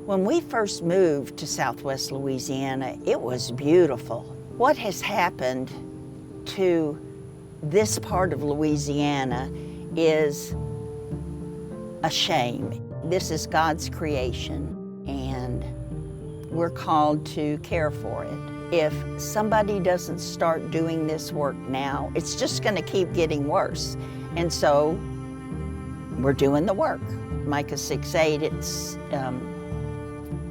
When we first moved to Southwest Louisiana, it was beautiful. What has happened to this part of Louisiana is a shame. This is God's creation, and we're called to care for it. If somebody doesn't start doing this work now, it's just going to keep getting worse. And so we're doing the work. Micah 6:8, it's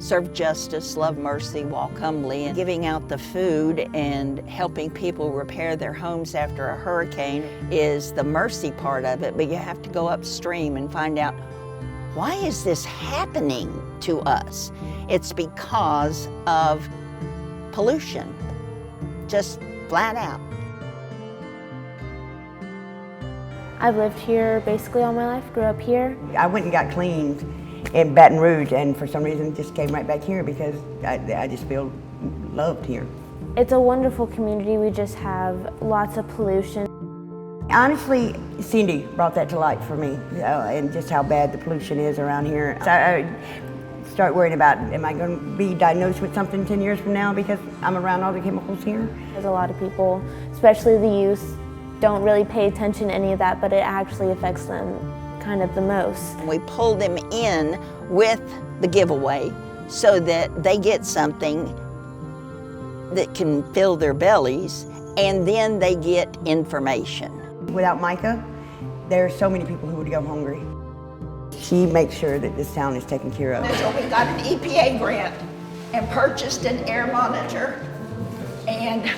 serve justice, love mercy, walk humbly, and giving out the food and helping people repair their homes after a hurricane is the mercy part of it, but you have to go upstream and find out, why is this happening to us? It's because of pollution, just flat out. I've lived here basically all my life, grew up here. I went and got cleaned in Baton Rouge, and for some reason just came right back here because I just feel loved here. It's a wonderful community. We just have lots of pollution. Honestly, Cindy brought that to light for me, and just how bad the pollution is around here. So I start worrying about, am I going to be diagnosed with something 10 years from now because I'm around all the chemicals here? There's a lot of people, especially the youth, don't really pay attention to any of that, but it actually affects them kind of the most. We pull them in with the giveaway so that they get something that can fill their bellies, and then they get information. Without Micah, there are so many people who would go hungry. She makes sure that this town is taken care of. So we got an EPA grant and purchased an air monitor, and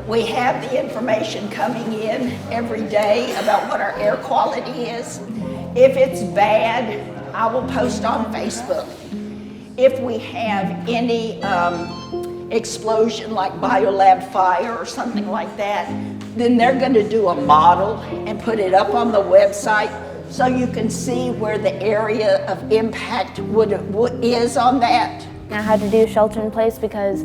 we have the information coming in every day about what our air quality is. If it's bad, I will post on Facebook. If we have any explosion like biolab fire or something like that, then they're going to do a model and put it up on the website so you can see where the area of impact is on that. I had to do shelter in place because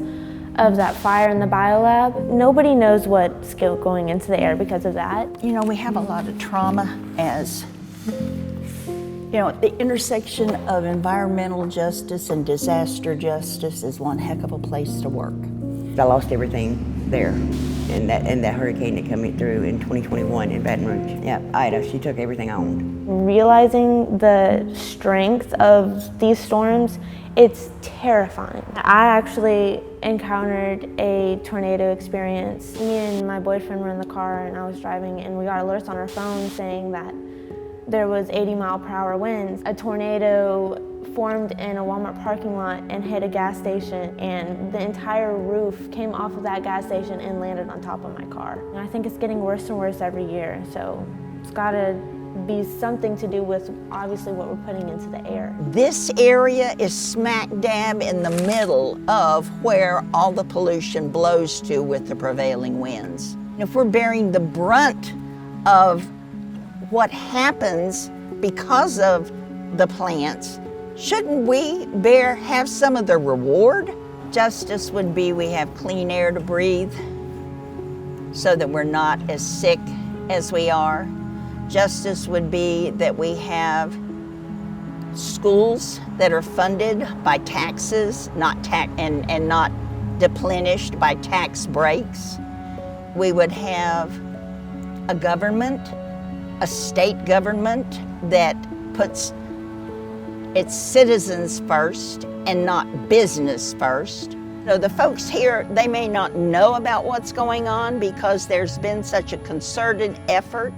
of that fire in the biolab. Nobody knows what's going into the air because of that. You know, we have a lot of trauma as, you know, the intersection of environmental justice and disaster justice is one heck of a place to work. I lost everything there in that hurricane that came through in 2021 in Baton Rouge. Yeah, Ida, she took everything I owned. Realizing the strength of these storms, it's terrifying. I actually encountered a tornado experience. Me and my boyfriend were in the car and I was driving, and we got alerts on our phone saying that there was 80-mile-per-hour winds. A tornado formed in a Walmart parking lot and hit a gas station, and the entire roof came off of that gas station and landed on top of my car. And I think it's getting worse and worse every year, so it's gotta be something to do with obviously what we're putting into the air. This area is smack dab in the middle of where all the pollution blows to with the prevailing winds. If we're bearing the brunt of what happens because of the plants, shouldn't we have some of the reward? Justice would be we have clean air to breathe so that we're not as sick as we are. Justice would be that we have schools that are funded by taxes, and not deplenished by tax breaks. We would have a government, a state government that puts its citizens first and not business first. So the folks here, they may not know about what's going on because there's been such a concerted effort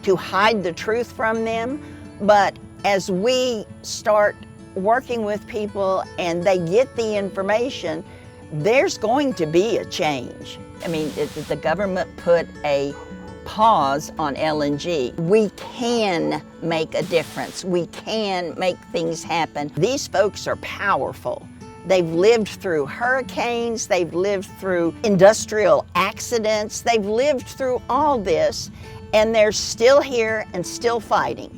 to hide the truth from them, but as we start working with people and they get the information, there's going to be a change. I mean, the government put a pause on LNG. We can make a difference. We can make things happen. These folks are powerful. They've lived through hurricanes, they've lived through industrial accidents, they've lived through all this, and they're still here and still fighting.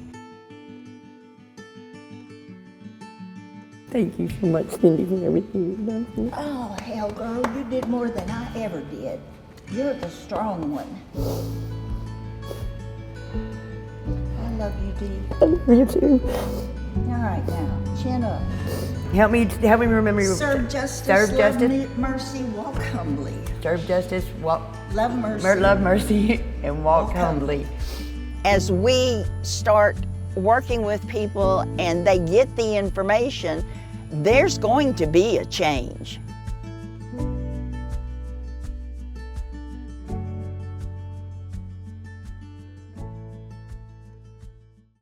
Thank you so much, Cindy, for everything you've done for me. Oh, hell, girl, you did more than I ever did. You're the strong one. I love you, Dee. I love you too. Oh, right, now, chin up. Help me remember your Serve justice, serve love justice, mercy, walk humbly. serve justice, walk, Love mercy. love mercy, and walk Walk humbly. As we start working with people and they get the information, there's going to be a change.